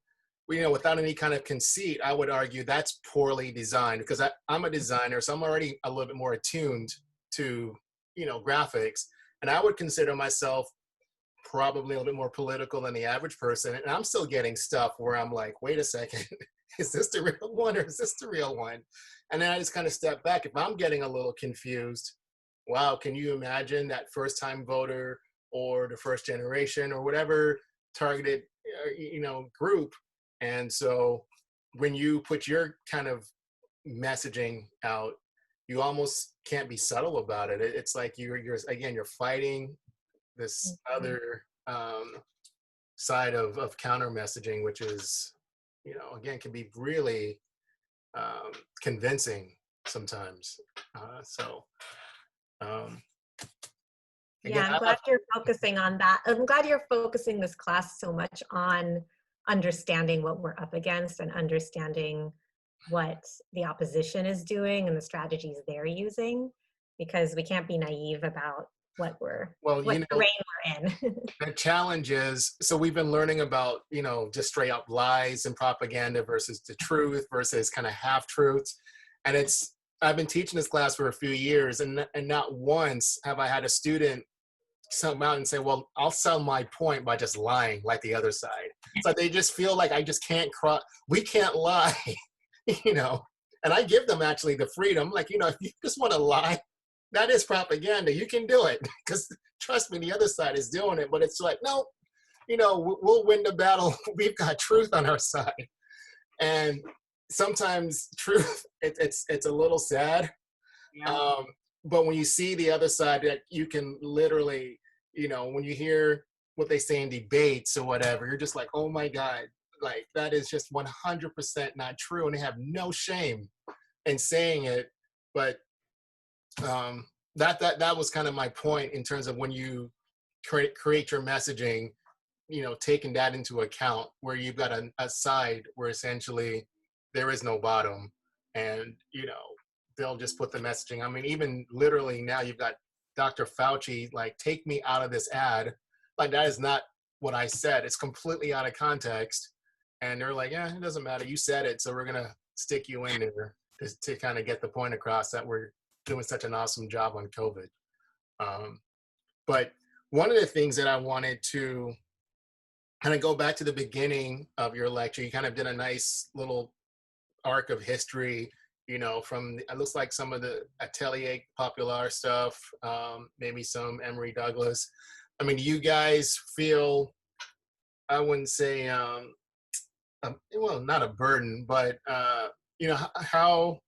you know, without any kind of conceit, I would argue that's poorly designed, because I'm a designer, so I'm already a little bit more attuned to, you know, graphics. And I would consider myself probably a little bit more political than the average person. And I'm still getting stuff where I'm like, wait a second, is this the real one or is this the real one? And then I just kind of step back. If I'm getting a little confused, wow, can you imagine that first time voter or the first generation or whatever targeted, you know, group? And so when you put your kind of messaging out, you almost can't be subtle about it. It's like you're fighting this other side of counter messaging, which is, you know, again, can be really convincing sometimes. Yeah, I'm glad you're focusing on that. I'm glad you're focusing this class so much on understanding what we're up against and understanding what the opposition is doing and the strategies they're using, because we can't be naive about what terrain we're in. The challenge is, so we've been learning about, you know, just straight up lies and propaganda versus the truth versus kind of half truths. And I've been teaching this class for a few years, and not once have I had a student come out and say, well, I'll sell my point by just lying like the other side. It's like they just feel like I just can't we can't lie, you know. And I give them actually the freedom, like, you know, if you just want to lie, that is propaganda, you can do it, because trust me, the other side is doing it. But it's like, no, you know, we'll win the battle. We've got truth on our side. And sometimes truth, it's a little sad. Yeah. But when you see the other side, that you can literally, you know, when you hear what they say in debates or whatever, you're just like, oh my God, like that is just 100% not true. And they have no shame in saying it. But that was kind of my point in terms of when you create your messaging, you know, taking that into account, where you've got a side where essentially there is no bottom, and, you know, they'll just put the messaging. I mean, even literally now you've got Dr. Fauci, like, take me out of this ad. Like, that is not what I said. It's completely out of context. And they're like, yeah, it doesn't matter. You said it, so we're going to stick you in there to kind of get the point across that we're doing such an awesome job on COVID. But one of the things that I wanted to kind of go back to the beginning of your lecture, you kind of did a nice little arc of history, you know, from, it looks like some of the Atelier Populaire stuff, maybe some Emory Douglas. I mean, do you guys feel, I wouldn't say, well, not a burden, but, you know, how,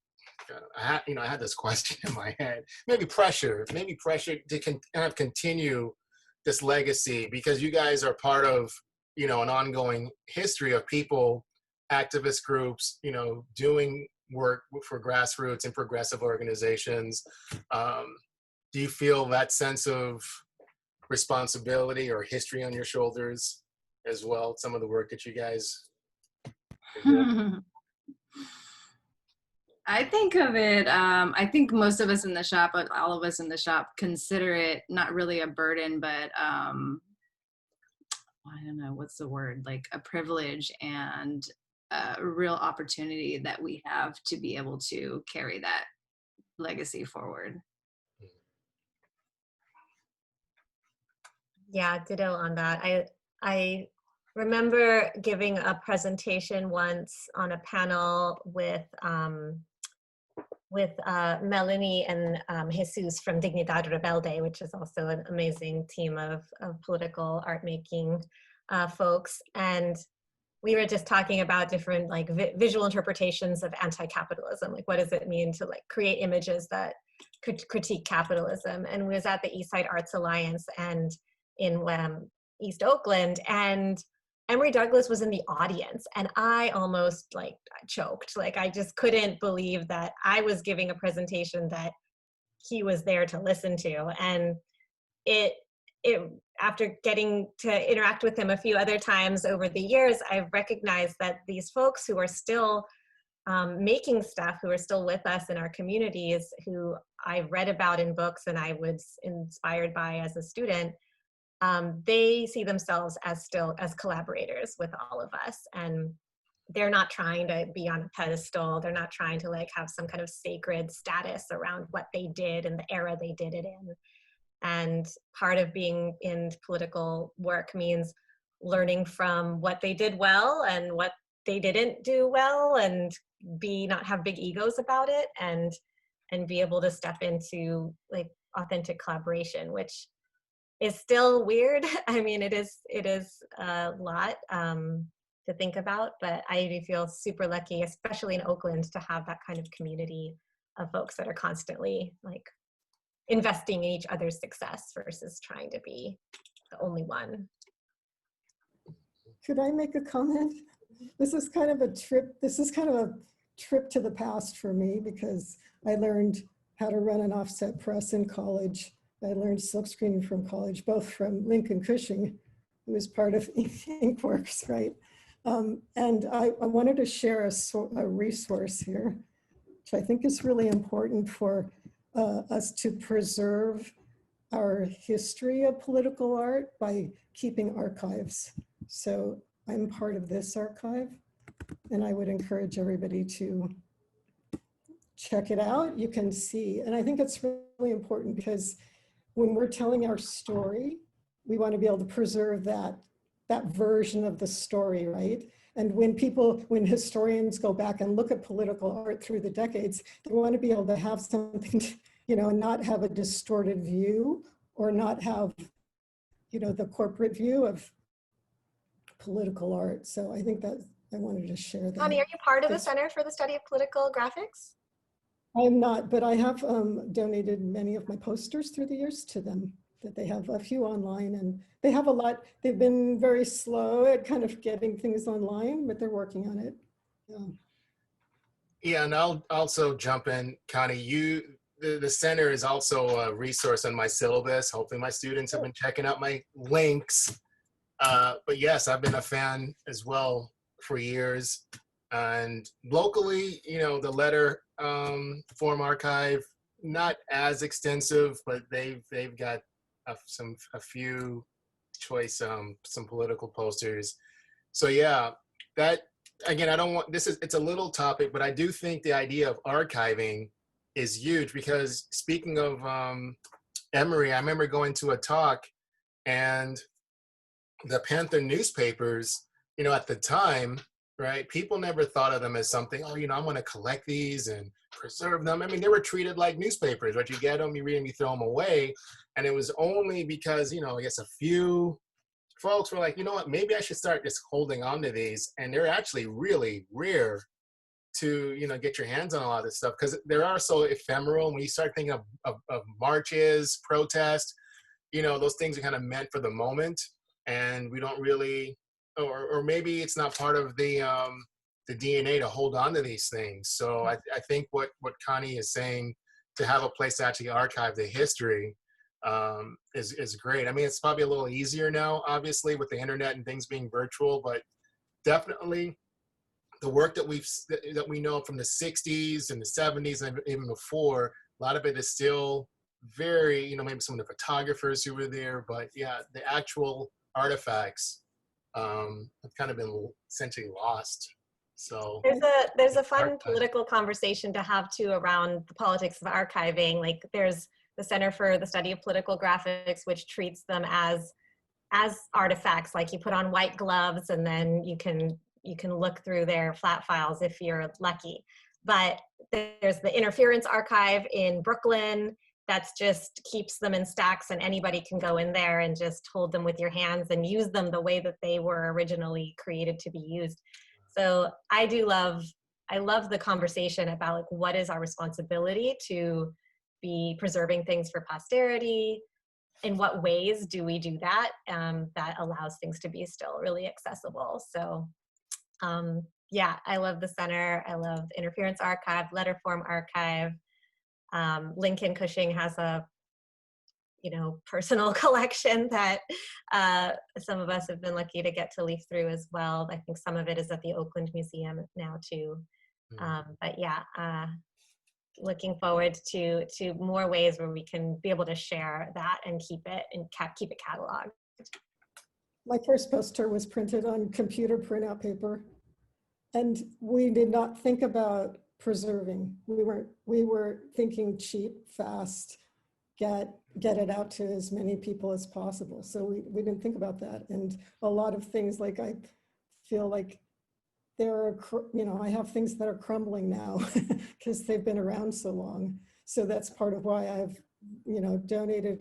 I had this question in my head, maybe pressure to kind of continue this legacy, because you guys are part of, you know, an ongoing history of people, activist groups, you know, doing work for grassroots and progressive organizations. Do you feel that sense of responsibility or history on your shoulders as well, some of the work that you guys are doing? I think of it, I think most of us in the shop, all of us in the shop, consider it not really a burden, but I don't know, what's the word, like a privilege and a real opportunity that we have to be able to carry that legacy forward. Yeah, ditto on that. I remember giving a presentation once on a panel with with Melanie and Jesus from Dignidad Rebelde, which is also an amazing team of political art making folks. And we were just talking about different like visual interpretations of anti-capitalism. Like, what does it mean to like create images that could critique capitalism? And we was at the Eastside Arts Alliance and in East Oakland, and Emory Douglas was in the audience, and I almost like choked. Like, I just couldn't believe that I was giving a presentation that he was there to listen to. And it after getting to interact with him a few other times over the years, I've recognized that these folks who are still making stuff, who are still with us in our communities, who I've read about in books and I was inspired by as a student, they see themselves as still as collaborators with all of us. And they're not trying to be on a pedestal. They're not trying to like have some kind of sacred status around what they did and the era they did it in. And part of being in political work means learning from what they did well and what they didn't do well, and not have big egos about it, and be able to step into like authentic collaboration, which is still weird. I mean, it is a lot to think about, but I do feel super lucky, especially in Oakland, to have that kind of community of folks that are constantly like investing in each other's success versus trying to be the only one. Could I make a comment? This is kind of a trip to the past for me, because I learned how to run an offset press in college. I learned silk screening from college, both from Lincoln Cushing, who was part of Inkworks, right? And I wanted to share a resource here, which I think is really important for us to preserve our history of political art by keeping archives. So I'm part of this archive, and I would encourage everybody to check it out. You can see, and I think it's really important because when we're telling our story, we want to be able to preserve that version of the story, right? And when historians go back and look at political art through the decades, they want to be able to have something, not have a distorted view, or not have, the corporate view of political art. So I think that I wanted to share that. Connie, are you part of the Center for the Study of Political Graphics? I'm not, but I have donated many of my posters through the years to them. That they have a few online, and they have a lot. They've been very slow at kind of getting things online, but they're working on it. Yeah, and I'll also jump in, Connie. The center is also a resource on my syllabus. Hopefully my students have been checking out my links. But yes, I've been a fan as well for years. And locally, the letter form archive, not as extensive, but they've got a few choice some political posters. So yeah, that again, it's a little topic, but I do think the idea of archiving is huge, because speaking of Emory, I remember going to a talk, and the Panther newspapers, at the time, right, people never thought of them as something, I'm going to collect these and preserve them. I mean, they were treated like newspapers, right? You get them, you read them, you throw them away. And it was only because, I guess a few folks were like, maybe I should start just holding on to these. And they're actually really rare to, get your hands on a lot of this stuff, because they are so ephemeral. When you start thinking of marches, protests, those things are kind of meant for the moment. And we don't really, or maybe it's not part of the DNA to hold on to these things. So I think what Connie is saying, to have a place to actually archive the history is great. I mean, it's probably a little easier now, obviously, with the internet and things being virtual, but definitely the work that we know from the 60s and the 70s and even before, a lot of it is still very, maybe some of the photographers who were there, but yeah, the actual artifacts have kind of been essentially lost. So there's a fun political conversation to have too around the politics of archiving. Like, there's the Center for the Study of Political Graphics, which treats them as artifacts. Like, you put on white gloves and then you can look through their flat files if you're lucky. But there's the interference archive in Brooklyn that's just keeps them in stacks, and anybody can go in there and just hold them with your hands and use them the way that they were originally created to be used. So I love the conversation about like, what is our responsibility to be preserving things for posterity? In what ways do we do that? That allows things to be still really accessible. So yeah, I love the center. I love the interference archive, letter form archive. Lincoln Cushing has a, personal collection that some of us have been lucky to get to leaf through as well. I think some of it is at the Oakland Museum now too. But yeah, looking forward to more ways where we can be able to share that and keep it cataloged. My first poster was printed on computer printout paper, and we did not think about preserving. We were thinking cheap, fast, get it out to as many people as possible. So we didn't think about that. And a lot of things, like I feel like I have things that are crumbling now because they've been around so long. So that's part of why I've, donated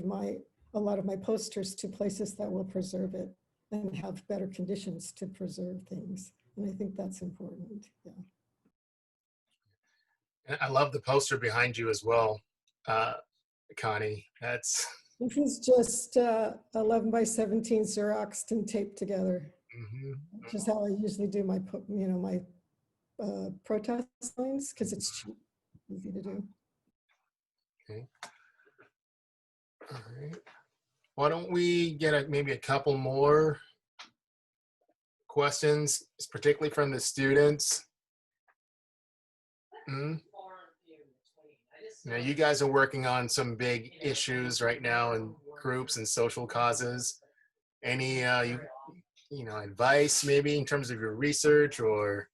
a lot of my posters to places that will preserve it and have better conditions to preserve things. And I think that's important. Yeah. I love the poster behind you as well, Connie. That's. This is just 11 by 17 Xeroxed and taped together. Which is how I usually do my, my protest lines, because it's cheap, easy to do. Okay. All right. Why don't we get maybe a couple more questions, particularly from the students? You guys are working on some big issues right now in groups and social causes. Any advice maybe in terms of your research, or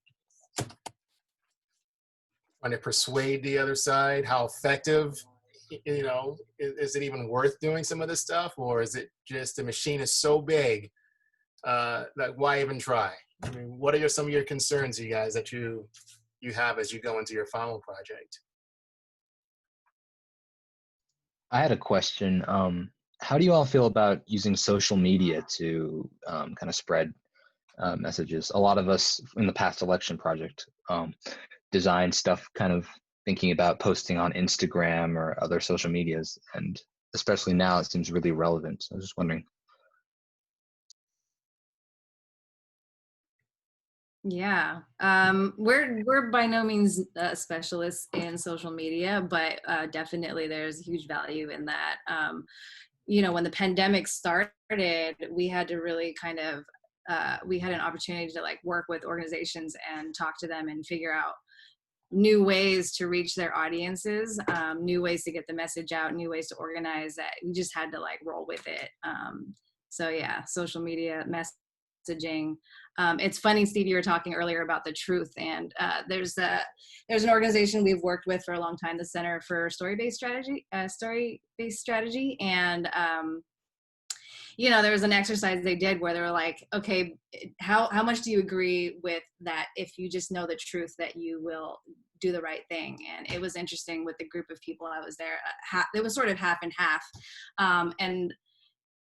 trying to persuade the other side? How effective, is it even worth doing some of this stuff, or is it just the machine is so big that why even try? I mean, what are some of your concerns, you guys, that you have as you go into your final project? I had a question. How do you all feel about using social media to kind of spread messages? A lot of us in the past election project designed stuff kind of thinking about posting on Instagram or other social medias, and especially now it seems really relevant. So I was just wondering. Yeah, we're by no means specialists in social media, but definitely there's huge value in that. When the pandemic started, we had to really kind of we had an opportunity to like work with organizations and talk to them and figure out new ways to reach their audiences, new ways to get the message out, new ways to organize that. We just had to like roll with it. So yeah, social media messaging. It's funny, Steve, you were talking earlier about the truth, and there's an organization we've worked with for a long time, the Center for Story-Based Strategy, and there was an exercise they did where they were like, okay, how much do you agree with that if you just know the truth that you will do the right thing? And it was interesting with the group of people I was there. It was sort of half and half, and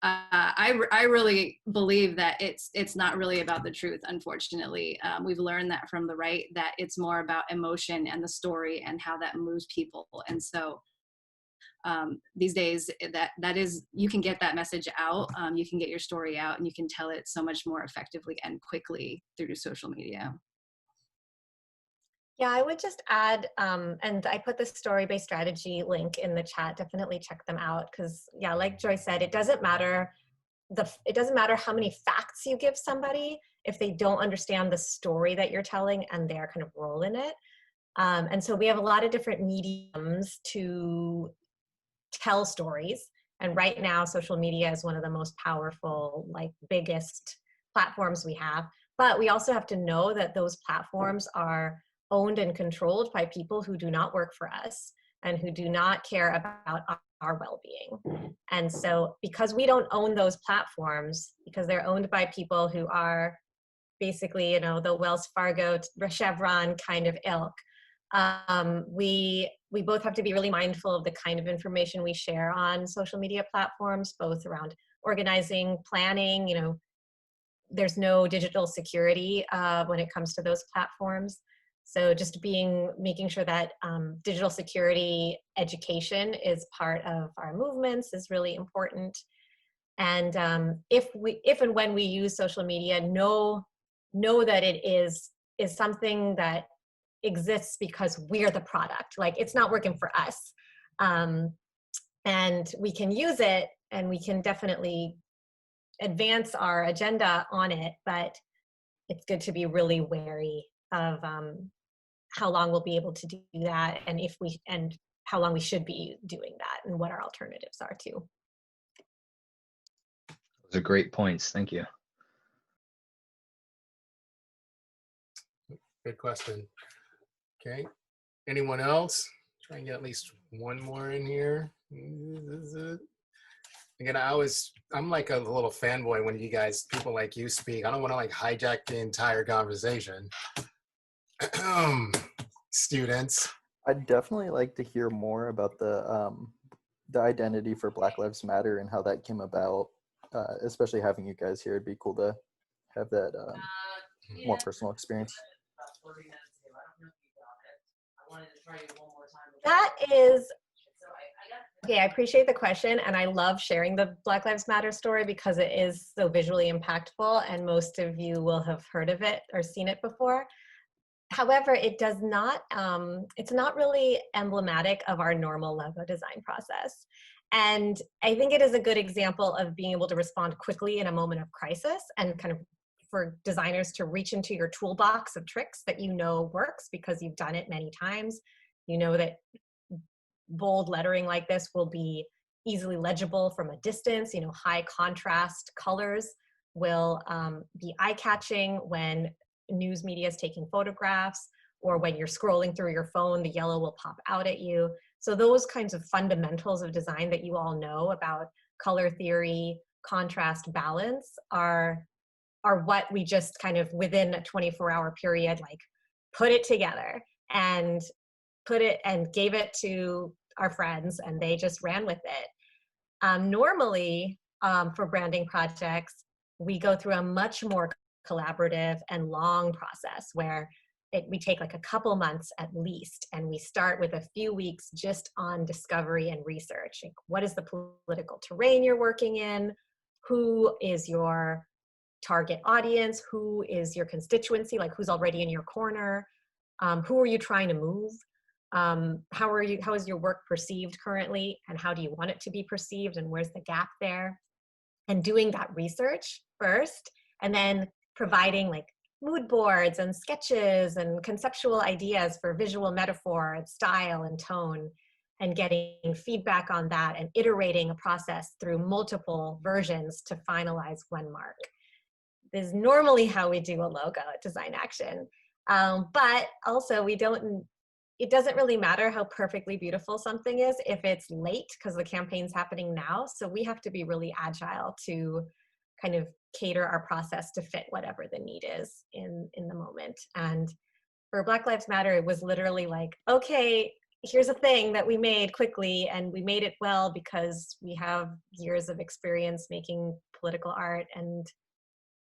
I really believe that it's not really about the truth, unfortunately. We've learned that from the right, that it's more about emotion and the story and how that moves people. And so these days that is, you can get that message out, you can get your story out, and you can tell it so much more effectively and quickly through social media. Yeah, I would just add, and I put the story-based strategy link in the chat. Definitely check them out, because yeah, like Joy said, it doesn't matter how many facts you give somebody if they don't understand the story that you're telling and their kind of role in it. And so we have a lot of different mediums to tell stories. And right now, social media is one of the most powerful, like biggest platforms we have. But we also have to know that those platforms are owned and controlled by people who do not work for us and who do not care about our well-being. And so because we don't own those platforms, because they're owned by people who are basically, the Wells Fargo, Chevron kind of ilk, We both have to be really mindful of the kind of information we share on social media platforms, both around organizing, planning. You know, there's no digital security when it comes to those platforms. So just making sure that digital security education is part of our movements is really important. And if and when we use social media, know that it is something that exists because we're the product. Like, it's not working for us. And we can use it, and we can definitely advance our agenda on it, but it's good to be really wary of how long we'll be able to do that, and how long we should be doing that, and what our alternatives are too. Those are great points. Thank you. Good question. Okay. Anyone else? Try and get at least one more in here. Again, I'm like a little fanboy when people like you speak. I don't want to like hijack the entire conversation. Students. I'd definitely like to hear more about the identity for Black Lives Matter and how that came about, especially having you guys here. It'd be cool to have that more personal experience. That is, okay, I appreciate the question, and I love sharing the Black Lives Matter story because it is so visually impactful, and most of you will have heard of it or seen it before. However, it's not really emblematic of our normal logo design process. And I think it is a good example of being able to respond quickly in a moment of crisis, and kind of for designers to reach into your toolbox of tricks that you know works because you've done it many times. You know that bold lettering like this will be easily legible from a distance. You know, high contrast colors will be eye-catching when news media is taking photographs, or when you're scrolling through your phone, the yellow will pop out at you. So those kinds of fundamentals of design that you all know about color theory, contrast, balance are what we just kind of within a 24-hour period, like put it together and gave it to our friends, and they just ran with it. Normally, for branding projects, we go through a much more collaborative and long process where we take like a couple months at least, and we start with a few weeks just on discovery and research. Like, what is the political terrain you're working in? Who is your target audience? Who is your constituency? Like, who's already in your corner? Who are you trying to move? How is your work perceived currently, and how do you want it to be perceived, and where's the gap there? And doing that research first, and then providing like mood boards and sketches and conceptual ideas for visual metaphor and style and tone, and getting feedback on that, and iterating a process through multiple versions to finalize one mark. This is normally how we do a logo at Design Action. But also it doesn't really matter how perfectly beautiful something is if it's late, because the campaign's happening now. So we have to be really agile to kind of cater our process to fit whatever the need is in the moment. And for Black Lives Matter, it was literally like, okay, here's a thing that we made quickly, and we made it well because we have years of experience making political art, and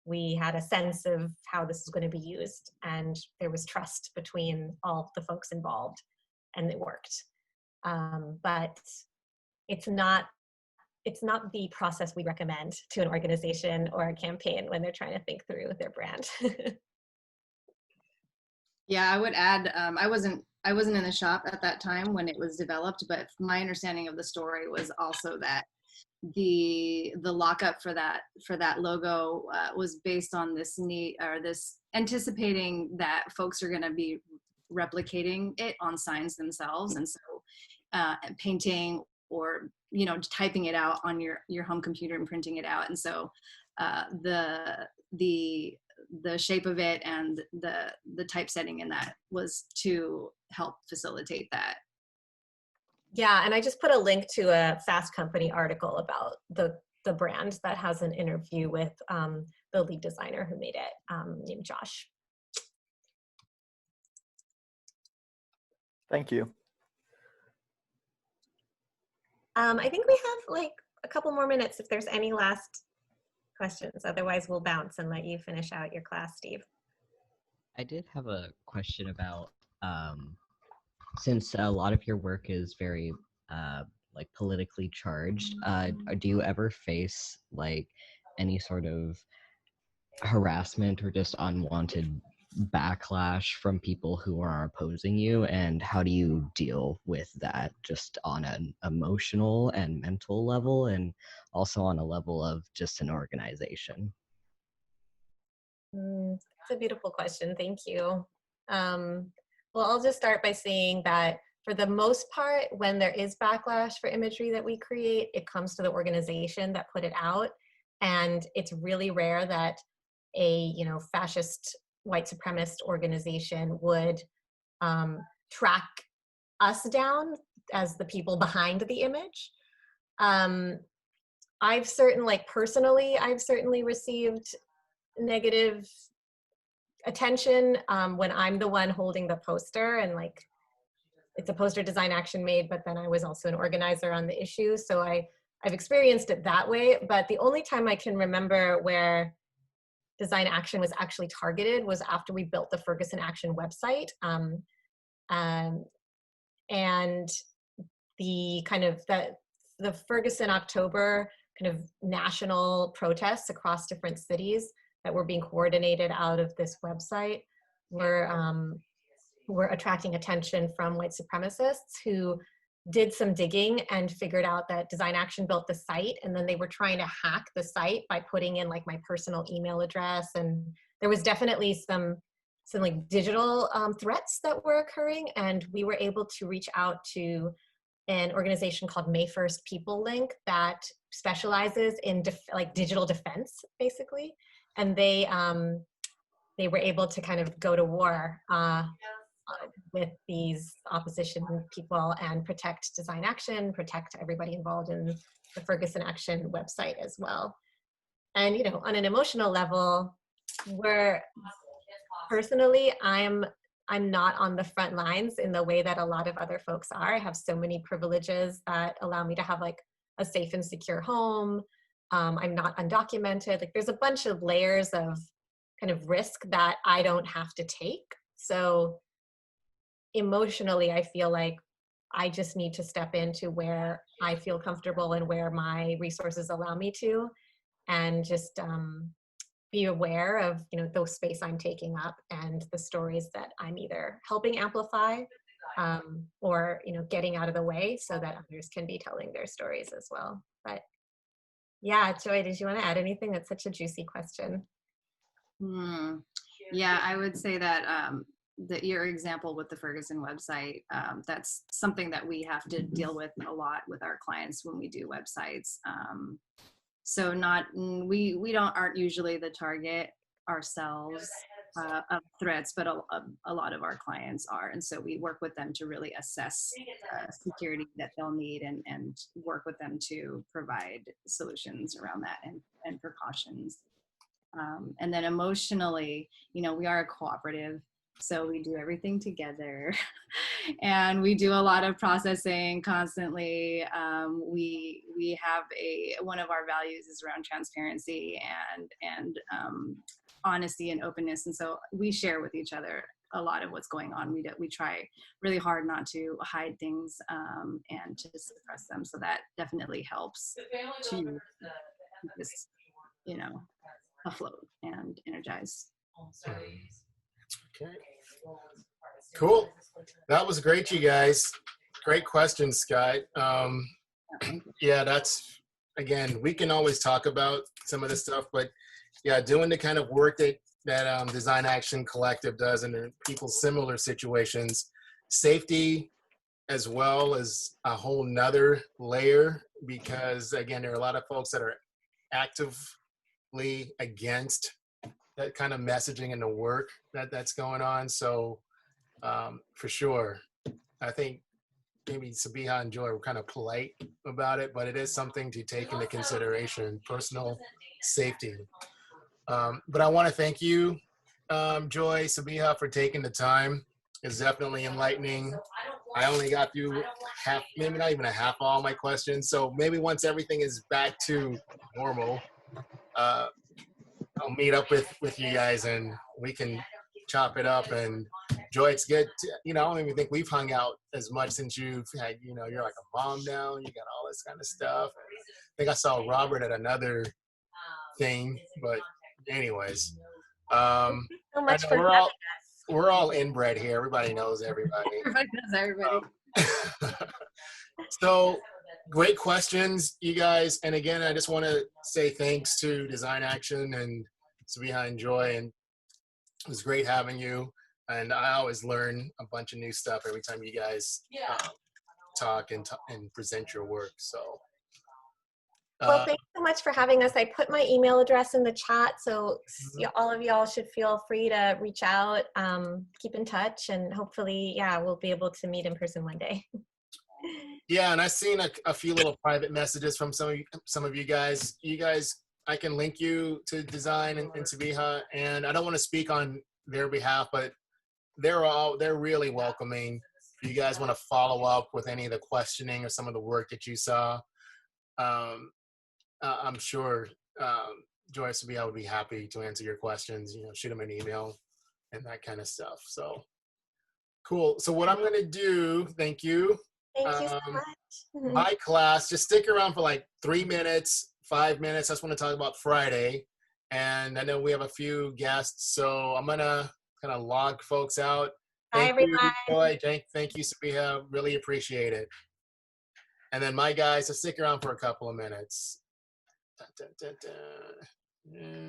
we had a sense of how this is going to be used, and there was trust between all the folks involved, and it worked. But it's not the process we recommend to an organization or a campaign when they're trying to think through their brand. Yeah, I would add, I wasn't in the shop at that time when it was developed, but my understanding of the story was also that the lockup for that logo was based on this anticipating that folks are going to be replicating it on signs themselves, and so painting or typing it out on your home computer and printing it out, and so the shape of it and the typesetting in that was to help facilitate that. Yeah, and I just put a link to a Fast Company article about the brand that has an interview with the lead designer who made it, named Josh. Thank you. I think we have like a couple more minutes if there's any last questions. Otherwise, we'll bounce and let you finish out your class, Steve. I did have a question about since a lot of your work is very like politically charged, do you ever face like any sort of harassment or just unwanted backlash from people who are opposing you, and how do you deal with that just on an emotional and mental level, and also on a level of just an organization? It's a beautiful question. Thank you. Well, I'll just start by saying that for the most part, when there is backlash for imagery that we create, it comes to the organization that put it out. And it's really rare that a fascist white supremacist organization would track us down as the people behind the image. I've personally received negative attention when I'm the one holding the poster, and like it's a poster Design Action made, but then I was also an organizer on the issue, so I've experienced it that way. But the only time I can remember where Design Action was actually targeted was after we built the Ferguson Action website, and the Ferguson October kind of national protests across different cities that were being coordinated out of this website were attracting attention from white supremacists who did some digging and figured out that Design Action built the site, and then they were trying to hack the site by putting in like my personal email address, and there was definitely some like digital threats that were occurring, and we were able to reach out to an organization called May 1st People Link that specializes in like digital defense, basically. And they were able to kind of go to war with these opposition people and protect Design Action, protect everybody involved in the Ferguson Action website as well. And on an emotional level, personally, I'm not on the front lines in the way that a lot of other folks are. I have so many privileges that allow me to have like a safe and secure home. I'm not undocumented. Like there's a bunch of layers of kind of risk that I don't have to take. So emotionally, I feel like I just need to step into where I feel comfortable and where my resources allow me to, and just be aware of the space I'm taking up and the stories that I'm either helping amplify or getting out of the way so that others can be telling their stories as well. But yeah, Joy, did you want to add anything? That's such a juicy question. Yeah, I would say that your example with the Ferguson website, that's something that we have to deal with a lot with our clients when we do websites. So we aren't usually the target ourselves of threats, but a lot of our clients are. And so we work with them to really assess security that they'll need and work with them to provide solutions around that and precautions. And then emotionally, we are a cooperative, so we do everything together and we do a lot of processing constantly. We have one of our values is around transparency and honesty and openness. And so we share with each other a lot of what's going on. We try really hard not to hide things and to suppress them. So that definitely helps to keep this, afloat and energized. Okay. Cool. That was great, you guys. Great questions, Sky. Yeah, that's, again, we can always talk about some of this stuff, but yeah, doing the kind of work that Design Action Collective does in people's similar situations, safety as well as a whole nother layer, because again, there are a lot of folks that are actively against that kind of messaging and the work that's going on. So for sure, I think maybe Sabiha and Joy were kind of polite about it, but it is something to take into consideration, personal safety. But I want to thank you, Joy, Sabiha, for taking the time. It's definitely enlightening. I only got through half, maybe not even a half of all my questions. So maybe once everything is back to normal, I'll meet up with you guys and we can chop it up. And Joy, it's good. I don't even think we've hung out as much since you've had, you're like a mom now. You got all this kind of stuff. I think I saw Robert at another thing, but anyways, So much I know for having us. we're all inbred here. Everybody knows everybody. Everybody knows everybody. So great questions, you guys. And again, I just want to say thanks to Design Action and Sabiha and Joy. And it was great having you. And I always learn a bunch of new stuff every time you guys talk and present your work. So. Well, thanks so much for having us. I put my email address in the chat, so all of y'all should feel free to reach out, keep in touch, and hopefully, we'll be able to meet in person one day. Yeah, and I've seen a few little private messages from some of you guys. You guys, I can link you to Design and Sabiha, and I don't want to speak on their behalf, but they're really welcoming. If you guys want to follow up with any of the questioning or some of the work that you saw, I'm sure Joy Sabiha would be happy to answer your questions. Shoot them an email and that kind of stuff. So cool. So what I'm going to do, thank you. Thank you so much. My class, just stick around for like 3 minutes, 5 minutes. I just want to talk about Friday. And I know we have a few guests, so I'm going to kind of log folks out. Bye, Thank you, everyone. Joy. Thank you, Sabiha. Really appreciate it. And then my guys, just stick around for a couple of minutes.